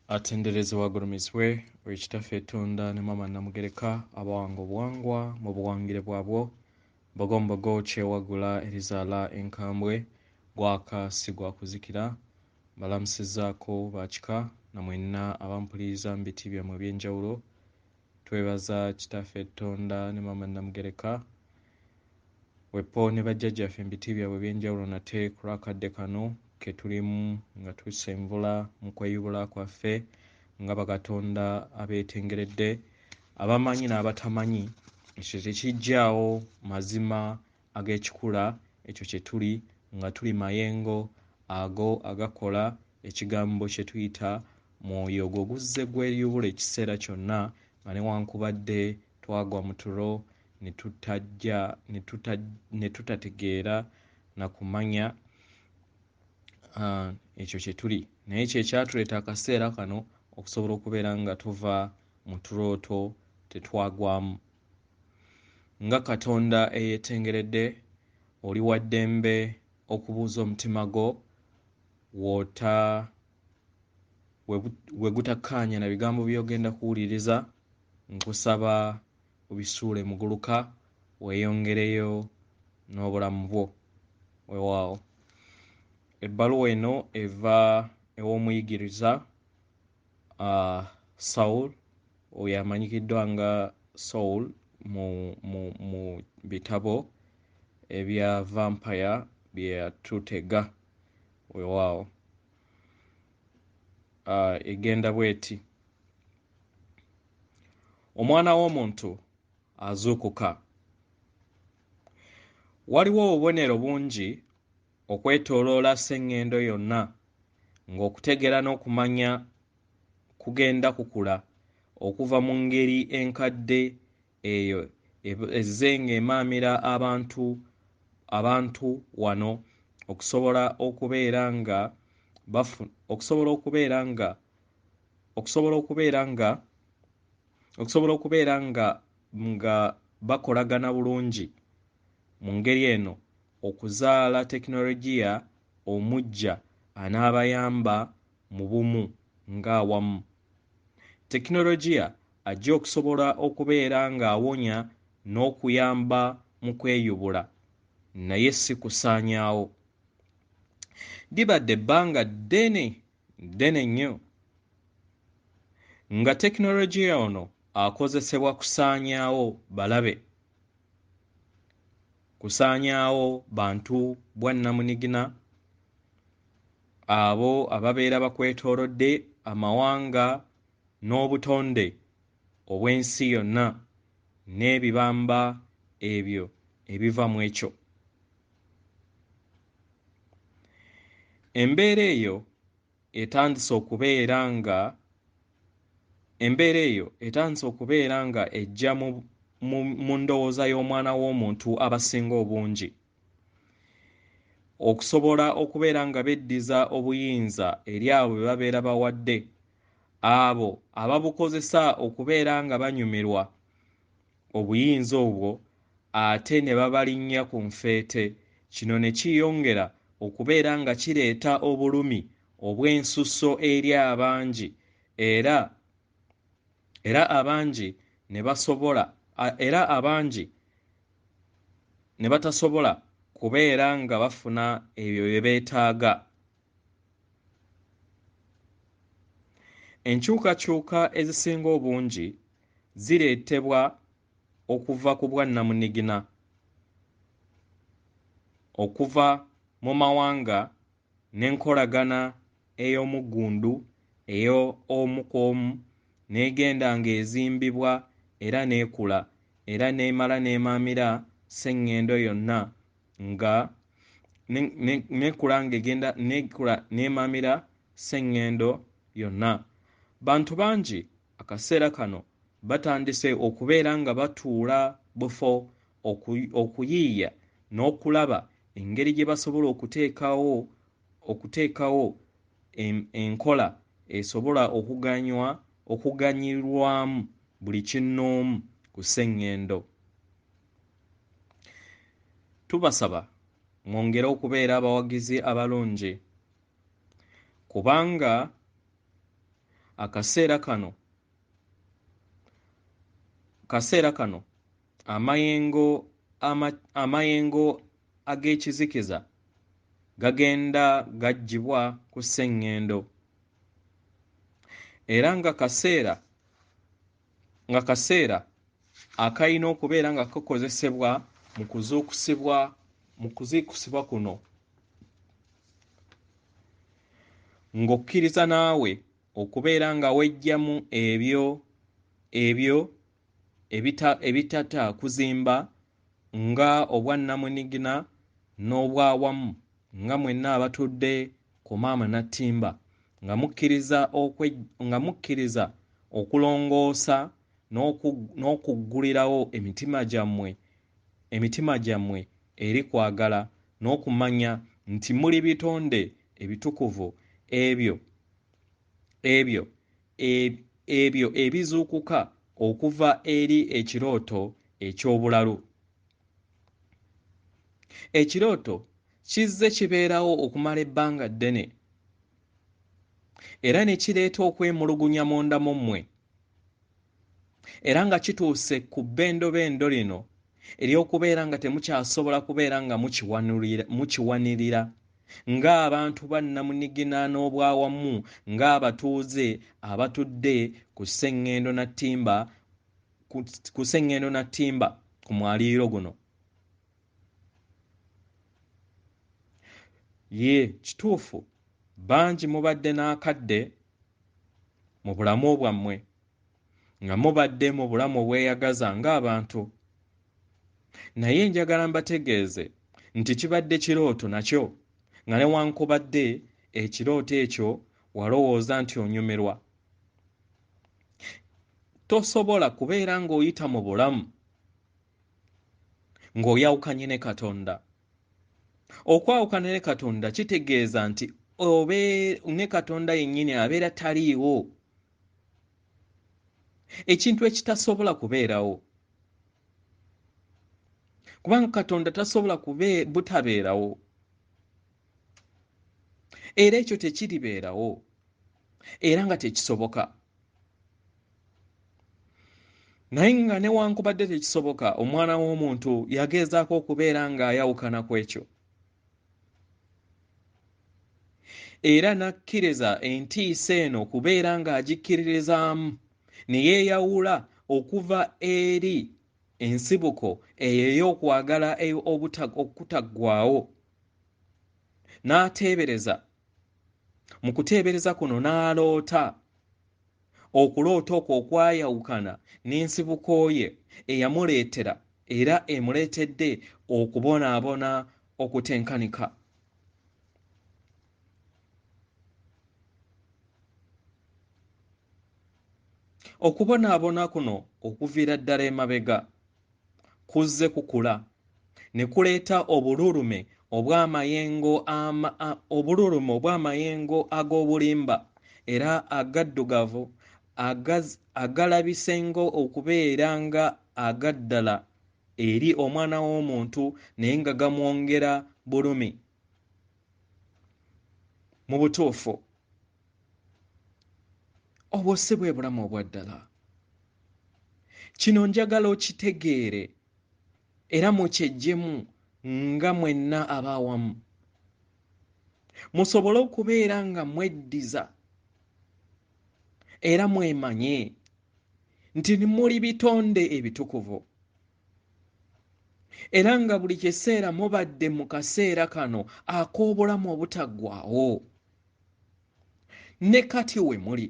Atenderezebwa agulumizibwe w'ekitaffe Ettonda ne Maama Namugereka abawanga obuwangwa mu buwangire bwabwo Bogombogo kyewagula erizaala enkambwe gwaka si gwa kuzikira balamusizzaako bakika na mwenna abampuliriza mu biti byammwe eby'enjawulo twebaza kitaffe Ettonda ne Maama Namugereka wepo ne bajjajjaffe mu biti byabwe eby'enjawulo nate ku lwakadde kano ke tulimu nga tussa envula mu kweyubula kwaffe nga bakatonda abeetengeredde abamanyi n'abatamanyi ekyo tekijjaawo mazima ag'ekikula ekyo kye tuli nga tuli mayengo ago agakola ekigambo kye tuyita mwoyo gwo guzze gweyubula ekiseera kyonna nga newankubadde twagwa mu tulo ne tutategeera na kumanya ekyo kye tuli naye kye kyatuleeta akaseera kano okusobola okubeera nga tuva mu tulooto tetwagwamu nga Katonda eyeetengeredde oli wa ddembe okubuuza omutima gwo we gutakkaanya na bigambo by'ogenda kuwuliriza nkusaba obisuule muguluka weeyongereyo n'obulamu bwo weewaawo. Ebbaluwa eno eva ew'Omuyigiriza Saulo oyo amanyikiddwa nga Saulo mu bitabo ebya vampire bye yatutega weewaawo. Egenda bw'eti: omwana w'omuntu azuukuka. Waliwo obubonero bungi okwetooloola sseŋŋendo yonna ng'okutegeera n'okumanya kugenda kukula okuva mu ngeri enkadde eyo ezze ng'emaamira abantu wano okusobola okubeera nga bakolagana bulungi mu ngeri eno okuzaala tekinologiya omuggya anaabayamba mu bumu ng'awamu. Tekinologiya ajja okusobola okubeera ng'awonya n'okuyamba mu kweyubula naye si kusaanyaawo. Libadde ebbanga ddene nnyo nga tekinologiya ono akozesebwa kusaanyaawo balabe, kusaanyaawo bantu bwannamunigina abo ababeera bakwetoolodde amawanga n'obutonde obw'ensi yonna n'ebibamba ebyo ebiva mu ekyo. Embeera eyo etandise okubeera nga ejja mu ndowooza y'omwana w'omuntu abasinga obungi okusobola okubeera nga beddiza obuyinza eri abo be babeera bawadde abo ababukozesa okubeera nga banyumirwa obuyinza obwo ate ne babalinnya ku nfeete. Kino ne kiyongera okubeera nga kireeta obulumi obw'ensusso eri abangi era abangi ne batasobola kubeera nga bafuna ebyo bye beetaaga. Enkyukakyuka ezisinga obungi zireetebwa okuva ku bwannamunigina, okuva mu mawanga n'enkolagana ey'omuggundu ey'omu ku omu n'egenda ng'ezimbibwa era n'ekula era n'emala n'emaamira sseŋŋendo yonna nga n'ekula n'emaamira sseŋŋendo yonna. Bantu bangi akaseera kano batandise okubeera nga batuula bufo okuyiiya n'okulaba engeri gye basobola okuteekawo enkola esobola okuganyirwamu buli kinnoomu ku sseŋŋendo. Tubasaba mwongere okubeera abawagizi abalungi kubanga akaseera kano amayengo ag'ekizikiza gagenda gaggyibwa ku sseŋŋendo era nga kaseera akayina okubeera nga kakozesebwa mu kuziikusibwa kuno ng'okkiriza naawe okubeera nga weggyamu ebyo ebitata kuzimba nga obwannamunigina n'obwawamu nga mwenna abatudde ku maama nattimba nga mukkiriza okulongoosa n'okuggulirawo emitima gyammwe eri kwagala n'okumanya nti muli bitonde ebitukuvu ebyo ebizuukuka okuva eri ekirooto eky'obulalu. Ekirooto kizze kibeerawo okumala ebbanga ddene era ne kireeta okwemulugunya munda mu mmwe era nga kituuse ku bbendobendo lino ery'okubeera nga temukyasobola kubeera nga mukiwanirira ng'abantu bannamunigina n'obwawamu ng'abatuuze abatudde ku sseŋŋendo nattimba ku mwaliiro guno. Kituufu bangi mubadde n'akadde mu bulamu bwammwe nga mubadde mu bulamu obweyagaza ng'abantu, naye njagala mbategeeze nti kibadde kirooto nakyo nga newankubadde ekirooto ekyo walowooza nti onyumirwa. Tosobola kubeera ng'oyita mu bulamu ng'oyawukanye ne Katonda. Okwawukana ne Katonda kitegeeza nti ne Katonda yennyini abeera taliiwo, ekintu ekitasobola kubeerawo, kubanga Katonda tasobola butabeerawo era ekyo tekiribeerawo era nga tekisoboka. Naye nga newankubadde tekisoboka, omwana w'omuntu yagezaako okubeera ng'ayawukana ku ekyo era n'akkiriza entiisa eno okubeera ng'agikkiririzaamu ne yeeyawula okuva eri ensibuko eyo ey'okwagala okutaggwaawo, n'ateebereza. Mu kuteebereza kuno n'aloota, okuloota okwo okwayawukana n'ensibuko ye eyamuleetera era emuleetedde okubonaabona okutenkanika. Okubonaabona kuno okuviira ddala emabega kuzze kukula ne kuleeta obululume obw'amayengo ag'obulimba era agaddugavu agalabisengo okubeera nga agaddala eri omwana w'omuntu naye nga gamwongera bulumi. Mu butuufu obwo si bwe bulamu obwa ddala. Kino njagala okitegeere era mukyeggyemu nga mwenna abaawamu, musobole okubeera nga mweddiza era mwemanye nti muli bitonde ebitukuvu era nga buli kiseera mubadde mu kaseera kano ak'obulamu obutaggwaawo. Ne kati we muli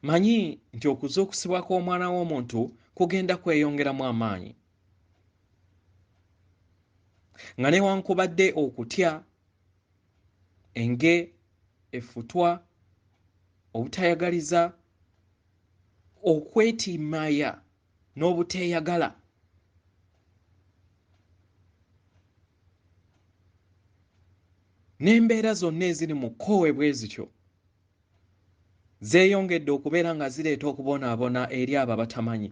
manyi nti okuzuukusibwa kw'omwana w'omuntu kugenda kweyongeramu amaanyi, nga newankubadde okutya, enge, effutwa, obutayagaliza, okwetimmaya n'obuteeyagala n'embeera zonna eziri mu kkowe bwe zityo zeeyongedde okubeera nga zireeta okubonaabona eri abo abatamanyi.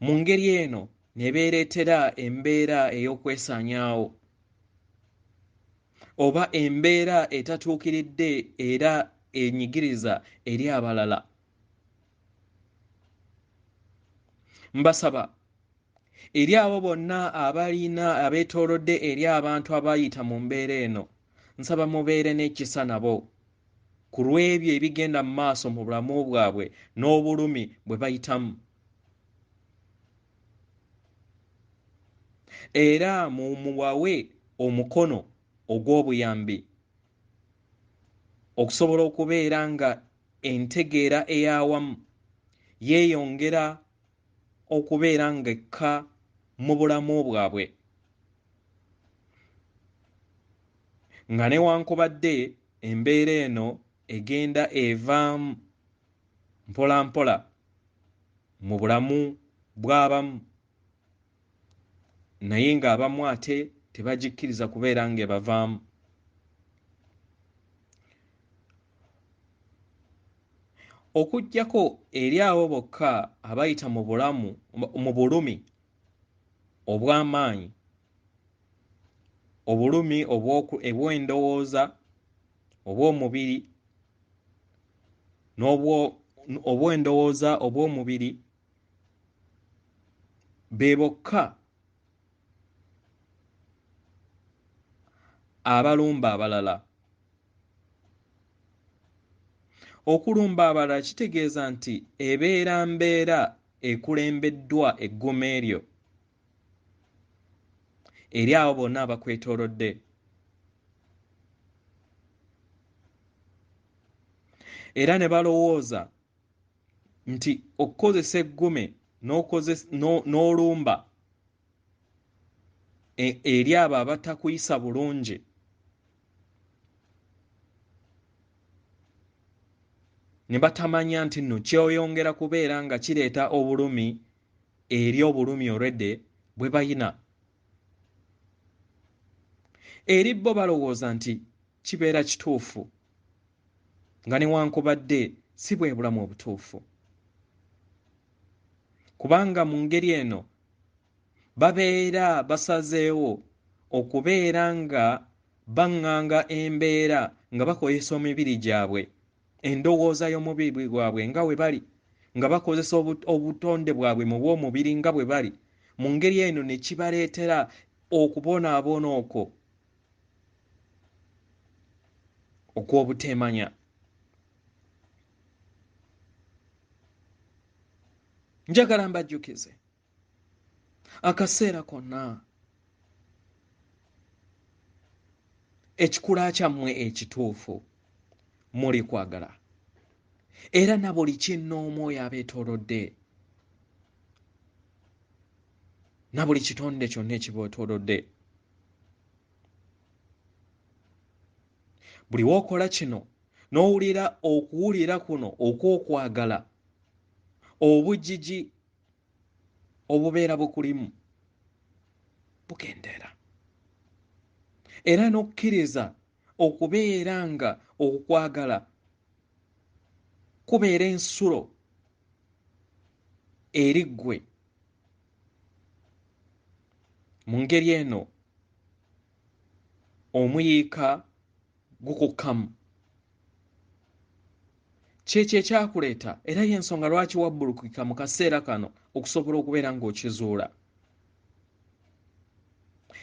Mu ngeri eno ne beereetera embeera ey'okwesaanyaawo oba embeera etatuukiridde era enyigiriza eri abalala. Mbasaba eri abo bonna abeetoolodde eri abantu abayita mu mbeera eno, nsaba mubeere n'ekisa nabo ku lw'ebyo ebigenda mu maaso mu bulamu bwabwe n'obulumi bwe bayitamu. Era mumuwawe omukono ogw'obuyambi okusobola okubeera nga entegeera ey'awamu yeeyongera okubeera ng'ekka mu bulamu bwabwe, nga newankubadde embeera eno egenda evaamu mpola mpola mu bulamu bw'abamu, naye ng'abamu ate tebagikkiriza kubeera ng'ebavaamu. Okuggyako eri abo bokka abayita mu bulumi obw'amaanyi, obulumi obw'endowooza, obw'omubiri obw'endowooza obw'omubiri, be bokka abalumba abalala. Okulumba abalala kitegeeza nti ebeera mbeera ekulembeddwa egguma eryo eri abo bonna abakwetoolodde. Era ne balowooza nti okukozesa eggume n'olumba eri abo abatakuyisa bulungi ne batamanya nti nno kyeyongera kubeera nga kireeta obulumi eri obulumi olwedde bwe bayina. Eri bo balowooza nti kibeera kituufu, nga newankubadde si bwe bulamu obutuufu, kubanga mu ngeri eno babeera basazeewo okubeera nga baŋŋanga embeera nga bakozesa emibiri gyabwe, endowooza y'omubiri gwabwe nga bwe bali, nga bakozesa obutonde bwabwe mu bw'omubiri nga bwe bali. Mu ngeri eno ne kibaleetera okubonaabona okwo okw'obuteemanya. Njagala mbajjukize akaseera konna ekikula kyammwe ekituufu muli kwagala, era na buli kinnoomu oyo abeetoolodde, na buli kitonde kyonna ekibeetoolodde. Buli wookola kino n'owulira okuwulira kuno okw'okwagala, obujiji obubeera bukulimu bukendeera, era n'okkiriza okubeera nga okwagala kubeera ensulo eri ggwe. Mu ngeri eno omuyiika gukukkamu. Kyekyo ekyakuleeta era y'ensonga lwaki wabbulukika mu kaseera kano okusobola okubeera ng'okizuula.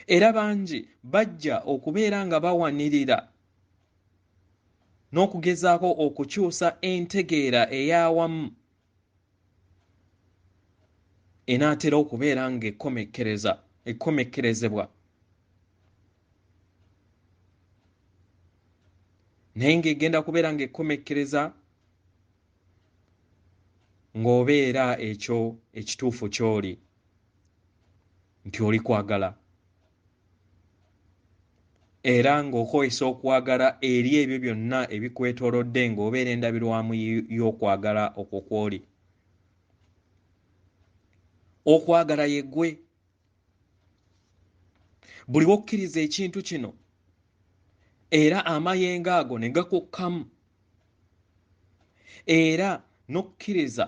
Era bangi bajja okubeera nga bawanirira n'okugezaako okukyusa entegeera ey'awamu enaatera okubeera ng'ekkomekkerezebwa, naye ng'egenda kubeera ng'ekkomekkereza ng'obeera ekyo ekituufu ky'oli nti oli kwagala, era ng'okozesa okwagala eri ebyo byonna ebikwetoolodde ng'obeera endabirwamu y'okwagala okwo kw'oli. Okwagala ye ggwe. Buli wokkiriza ekintu kino era amayengo ago ne gakukkamu, era n'okkiriza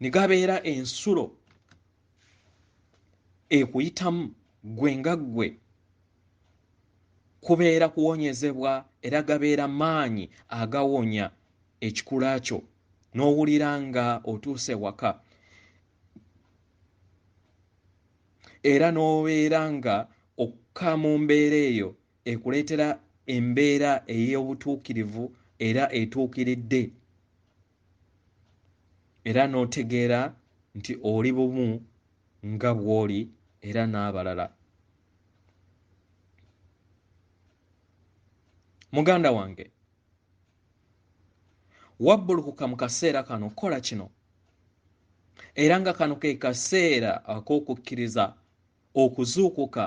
ne gabeera ensulo ekuyitamu gwe nga ggwe kubeera kuwonyezebwa era gabeera maanyi agawonya ekikula kyo n'owulira nga otuuse waka era n'obeera nga okka mu mbeera eyo ekuleetera embeera ey'obutuukirivu era etuukiridde era n'otegeera nti oli bumu nga bw'oli era n'abalala. Muganda wange, wabbulukuka mu kaseera kano kola kino era nga kano ke kaseera ak'okukkiriza okuzuukuka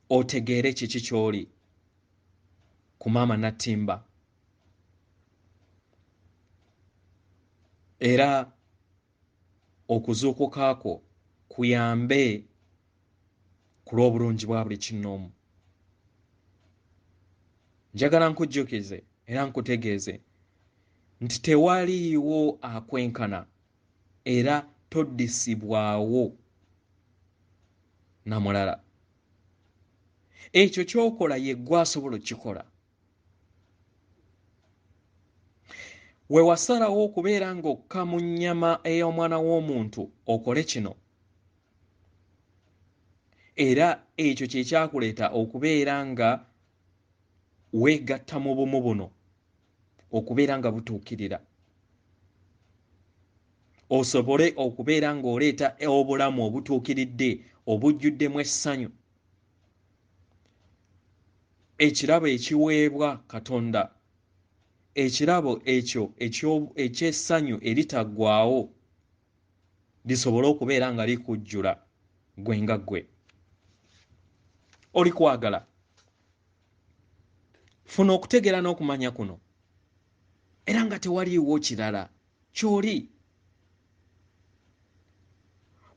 otegeere kiki ky'oli ku maama Nattimba era okuzuukuka kwo kuyambe ku lw'obulungi bwa buli kinnoomu. Njagala nkujjukize era nkutegeeze nti tewaliiwo akwenkana era toddisibwawo na mulala. Ekyo ky'okola ye ggwe asobola okukikola. We wasalawo okubeera ng'okka mu nnyama ey'omwana w'omuntu okole kino era ekyo kye kyakuleeta okubeera nga weegatta mu bumu buno okubeera nga butuukirira osobole okubeera ng'oleeta obulamu obutuukiridde obujjuddemu essanyu, ekirabo ekiweebwa Katonda, ekirabo ekyo eky'essanyu eritaggwaawo lisobole okubeera nga likujjula gwe nga ggwe. Oli kwagala funa okutegeera n'okumanya kuno era nga tewaliiwo kirala ky'oli.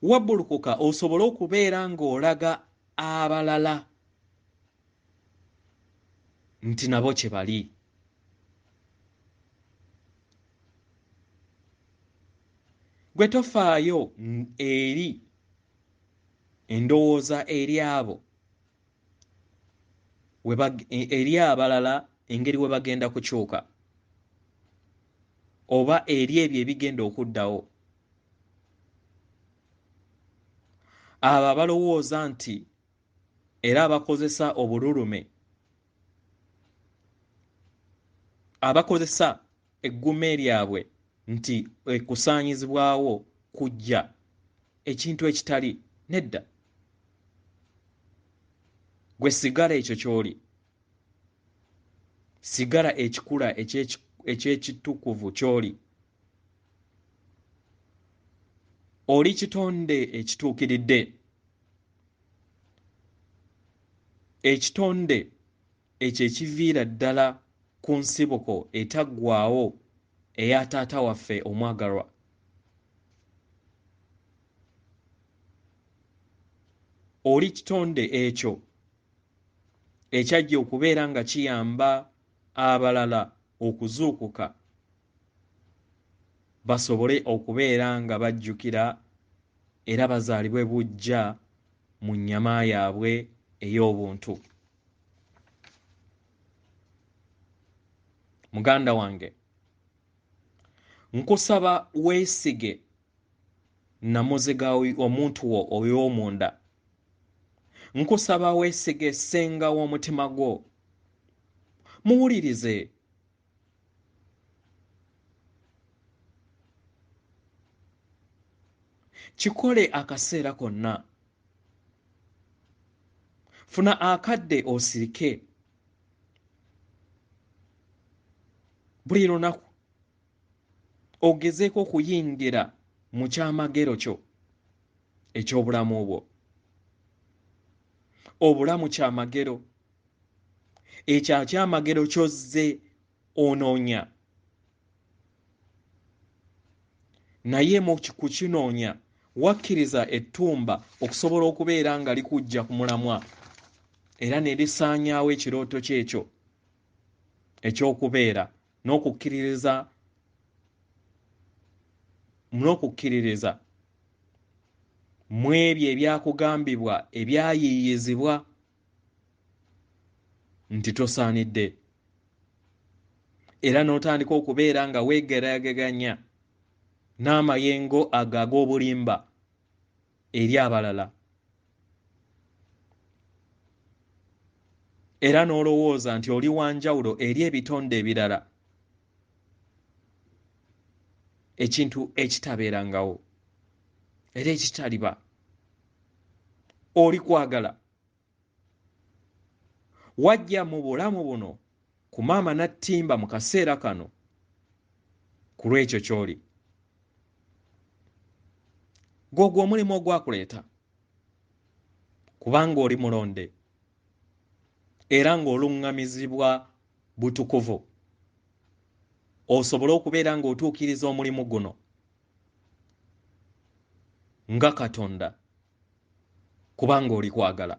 Wabbulukuka osobole okubeera ng'olaga abalala nti nabo kye bali. Gwe tofaayo eri endowooza eri abo eri abalala engeri we bagenda kukyuka oba eri ebyo ebigenda okuddawo. Abo abalowooza nti era abakozesa obululume, abakozesa eggume lyabwe nti ekusaanyizibwawo kujja ekintu ekitali nedda. Gwe sigala ekyo ky'oli, sigala ekikula eky'ekitukuvu ky'oli. Oli kitonde ekituukiridde, ekitonde ekyo ekiviira ddala ku nsibuko etaggwaawo eya taata waffe omwagalwa. Oli kitonde ekyo ekyajja okubeera nga kiyamba abalala okuzuukuka basobole okubeera nga bajjukira era bazaalibwe buggya mu nnyama yaabwe ey'obuntu. Muganda wange, nkusaba weesige namuziga omuntu wo Owomunda. Nkusaba weesige Senga w'omutima gwo. Muwulirize. Kikole akaseera konna. Funa akadde osirike. Buli lunaku ogezeeko okuyingira mu kyamagero kyo eky'obulamu bwo. Obulamu kyamagero. Ekyo kyamagero ky'ozze onoonya. Naye mu kukinoonya wakkiriza ettumba okusobola okubeera nga likujja ku mulamwa era ne lisaanyaawo ekirooto kyekyo eky'okubeera n'okukkiririza n'okukkiririza mu ebyo ebyakugambibwa ebyayiiyizibwa nti tosaanidde, era n'otandika okubeera nga weegeraageranya n'amayengo ago ag'obulimba eri abalala, era n'olowooza nti oli wanjawulo eri ebitonde ebirala, ekintu ekitabeerangawo era ekitaliba. Oli kwagala wajja mu bulamu buno ku maama nattimba mu kaseera kano ku lw'ekyo ky'oli. Gwogwo omulimu ogwakuleeta kubanga oli mulonde era ng'oluŋŋamizibwa butukuvu osobole okubeera ng'otuukiriza omulimu guno nga Katonda, kubanga oli kwagala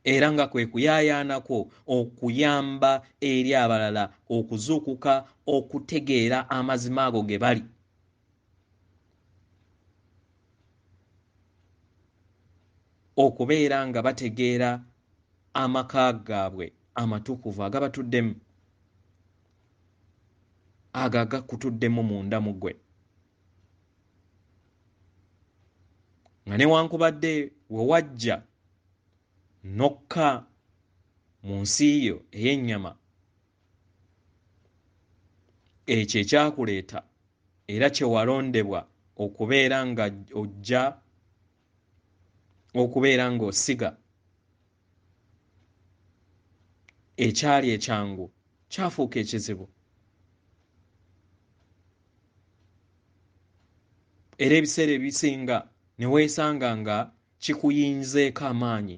era nga kwe kuyaayaanako okuyamba eri abalala okuzuukuka okutegeera amazima ago ge bali. Okubeera nga bategeera amaka gaabwe amatukuvu agabatuddemu, ago agakutuddemu munda mu ggwe, nga newankubadde we wajja nokka mu nsi yo ey'ennyama, ekyo ekyakuleeta era kye walondebwa okubeera nga ojja okubeera ng'osiga, ekyali ekyangu kyafuuka ekizibu, era ebiseera ebisinga ne weesanga nga kikuyinzeeko amaanyi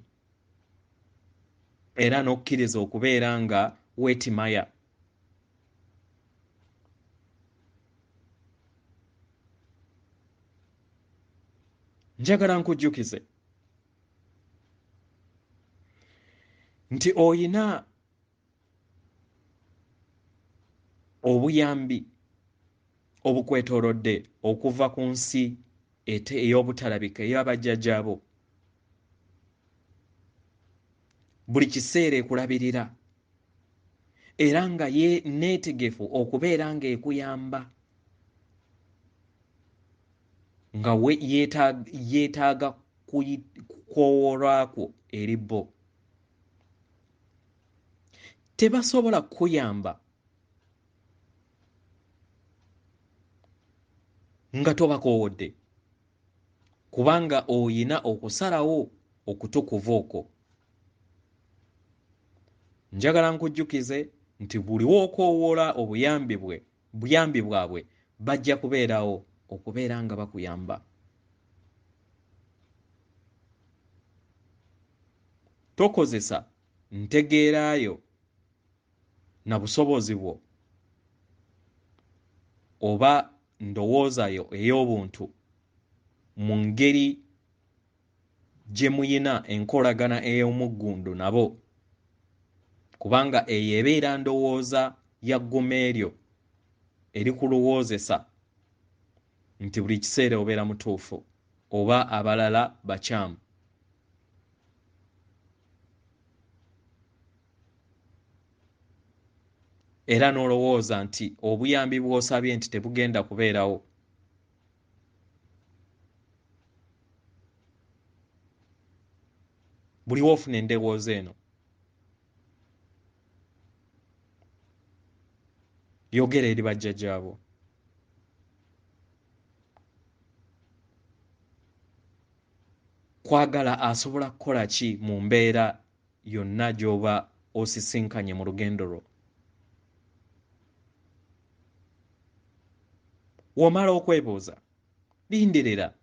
era n'okkiriza okubeera nga weetimaya. Njagala nkujjukize nti oyina obuyambi obukwetoolodde okuva ku nsi ey'obutalabika ey'abajjajjaabo. Buli kiseera ekulabirira era nga neetegefu okubeera ng'ekuyamba, nga yeetaaga kukoowoolwakwo eri bo. Tebasobola kukuyamba nga tobakoowodde, kubanga oyina okusalawo okutukuvu okwo. Njagala nkujjukize nti buli wookoowoola buyambi bwabwe bajja kubeerawo okubeera nga bakuyamba. Tokozesa ntegeerayo na busobozi bwo oba ndowoozayo ey'obuntu mu ngeri gye muyina enkolagana ey'omuggundu nabo, kubanga eyo ebeera ndowooza ya ggumo eryo erikuluwoozesa nti buli kiseera obeera mutuufu oba abalala bakyamu. Era n'olowooza nti obuyambi bw'osabye nti tebugenda kubeerawo. Buli woofuna endowooza eno, yogera eri bajjajjaabo. Kwagala asobola kukola ki mu mbeera yonna gy'oba osisinkanye mu lugendo lwo? W'omala okwebuuza, lindirira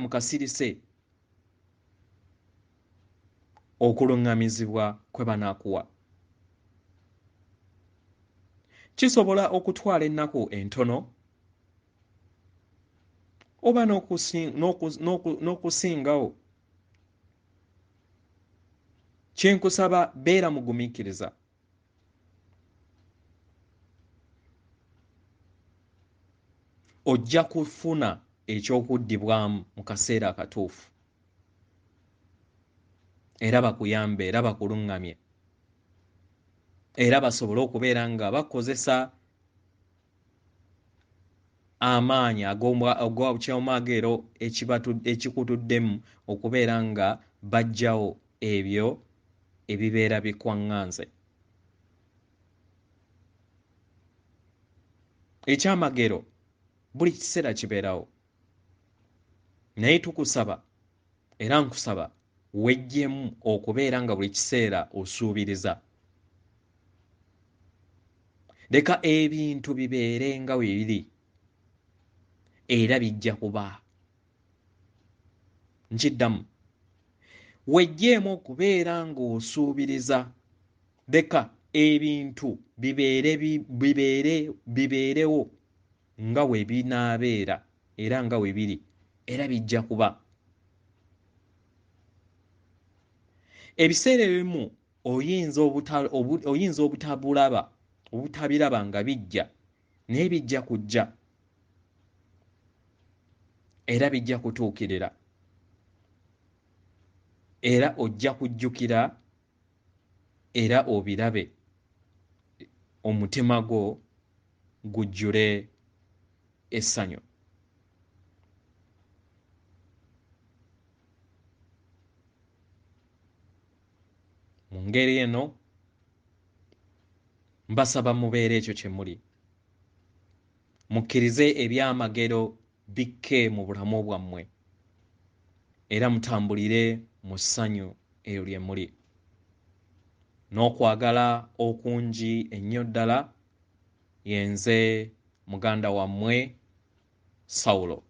mu kasirise okuluŋŋamizibwa kwe banaakuwa. Kisobola okutwala ennaku entono oba n'okusingawo. Kyenkusaba beera mugumiikiriza. ojja kufuna ekyokuddibwamu mu kaseera akatuufu era bakuyambe era bakuluŋŋamye era basobole okubeera nga bakozesa amaanyi ag'okyomagero ekikutuddemu okubeera nga bajjawo ebyo ebibeera bikwaŋŋanze. Ekyamagero buli kiseera kibeerawo, naye tukusaba era nkusaba wejjemu okubeera nga buli kiseera osuubiriza. Leka ebintu bibeere nga bwe biri era bijja kuba. Nkiddamu, wejjeemu okubeera ng'osuubiriza. Leka ebintu bibeerewo nga bwe binaabeera era nga bwe biri era bijja kuba. Ebiseera ebimu oyinza obutabiraba nga bijja, naye bijja kujja era bijja kutuukirira era ojja kujjukira era obirabe, omutima gwo gujjule essanyu. Mu ngeri eno mbasaba mubeere ekyo kye muli, mukkirize ebyamagero bikke mu bulamu bwammwe era mutambulire mu ssanyu eyo lye muli. N'okwagala okungi ennyo ddala yenze muganda wammwe Saulo.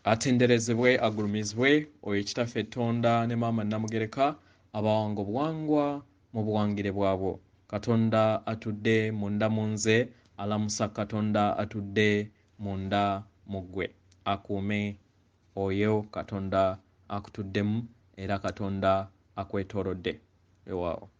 Atenderezebwe agulumizibwe oyo Kitaffe Tonda ne Maama Namugereka abawanga obuwangwa mu buwangire bwabwo. Katonda atudde munda mu nze, alamusa Katonda atudde munda mu ggwe. Akuume oyo Katonda akutuddemu era Katonda akwetoolodde. Ewaawo.